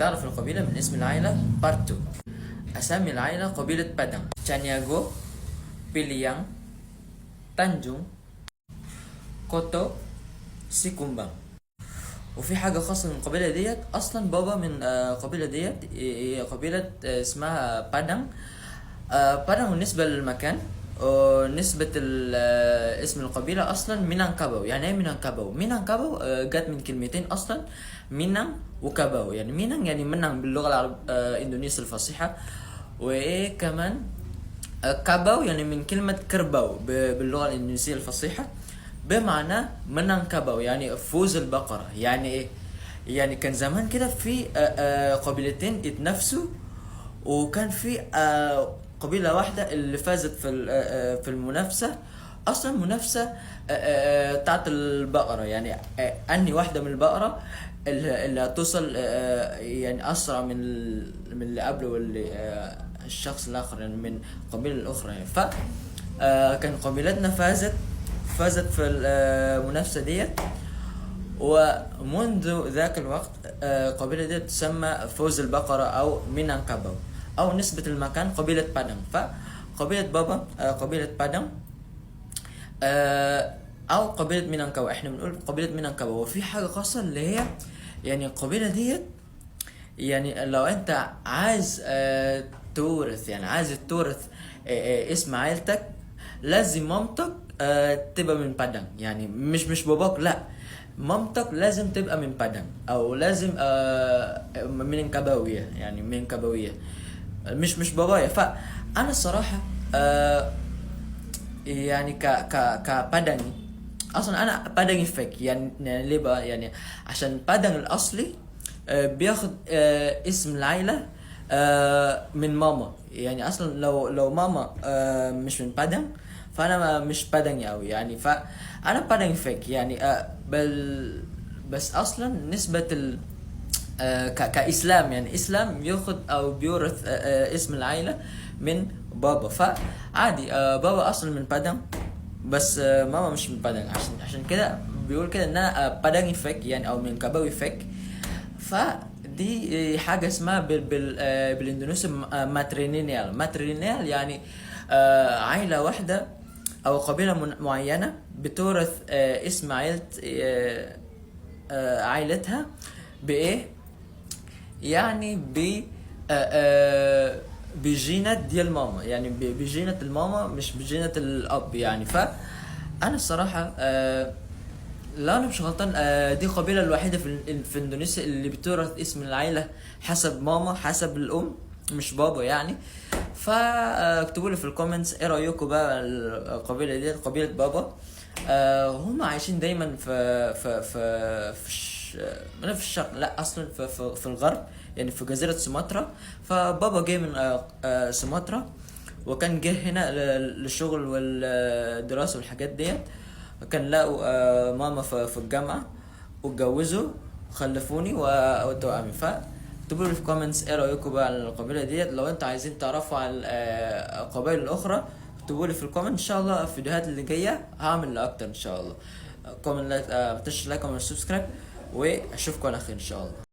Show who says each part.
Speaker 1: تعرف القبيلة من اسم العائلة بارتو. أسامي العائلة قبيلة بادان، تشانياغو، بيليان، تانجون، كوتو، سيكومبا. وفي حاجة خاصة من القبيلة ديت، أصلا بابا من القبيلة ديت، هي قبيلة اسمها بادان. بادان بالنسبة للمكان، ونسبة اسم القبيلة أصلا مينانكابو. يعني إيه مينانكابو؟ مينانكابو جت من كلمتين أصلا، مينان وكابو. يعني مينان يعني منان باللغة العرب الإندونيسية الفصيحة، وإيه كمان كابو يعني من كلمة كربو باللغة الإندونيسية الفصيحة، بمعنى منان كابو يعني فوز البقرة. يعني إيه؟ يعني كان زمان كده في قبيلتين اتنافسوا، وكان في قبيلة واحدة اللي فازت في المنافسة. أصلا منافسة بتاعت البقرة، يعني أنهي واحدة من البقرة اللي هتوصل يعني أسرع من اللي قبله، واللي الشخص الآخر يعني من القبيلة الأخرى يعني. ف كان قبيلتنا فازت في المنافسة ديت. ومنذ ذاك الوقت قبيلة دي تسمى فوز البقرة أو مينانكابو، أو نسبة المكان قبيلة بادان. فقبيلة بابا قبيلة بادان، أو قبيلة مينانكابو. إحنا بنقول قبيلة مينانكابو. وفي حاجة خاصة اللي هي يعني القبيلة ديت، يعني لو أنت عايز تورث، يعني عايز تورث اسم عائلتك، لازم مامتك تبقى من بادان. يعني مش باباك، لا، مامتك لازم تبقى من بادان، او لازم من كبوية، يعني من كبوية، مش بابايا. فانا الصراحة يعني كباداني، اصلا انا باداني فيك. يعني ليه بقى؟ يعني عشان بادان الاصلي بياخد اسم العيلة من ماما. يعني اصلا لو ماما مش من بادان، فانا مش باداني قوي يعني. فانا باداني فيك يعني بس اصلا نسبة كإسلام، يعني إسلام ياخد أو بيورث اسم العائلة من بابا. فعادي بابا أصلا من بادان، بس ماما مش من بادان. عشان كده بيقول كده إن أنا باداني فيك، يعني أو من كبوي فيك. فدي حاجة اسمها بالإندونيسي ماترينيال. يعني عائلة واحدة أو قبيلة معينة بتورث اسم عائلتها بإيه؟ يعني بجينة ديال ماما، يعني بجينة الماما مش بجينة الأب يعني. فأنا الصراحة لا، أنا مش غلطان، دي القبيلة الوحيدة في إندونيسيا اللي بتورث اسم العائلة حسب ماما، حسب الأم، مش بابا يعني. فاكتبوا لي في الكومنتس ايه رايكم بقى القبيله دي، قبيله بابا. هم عايشين دايما في الشرق، لا اصلا في الغرب، يعني في جزيره سومطرة. فبابا جاي من سومطرة، وكان جه هنا للشغل والدراسه والحاجات ديت. كان لقوا ماما في الجامعه، واتجوزوا، خلفوني وتوأمي. اكتبوا لي في كومنتس ايه رايكم بقى على القبيله ديت. لو انتوا عايزين تعرفوا عن القبائل الاخرى، اكتبوا لي في الكومنت. ان شاء الله الفيديوهات اللي جايه هعمل اكتر ان شاء الله. كومنت، لايك، ما تنسوش لايك وسبسكرايب، واشوفكم على خير ان شاء الله.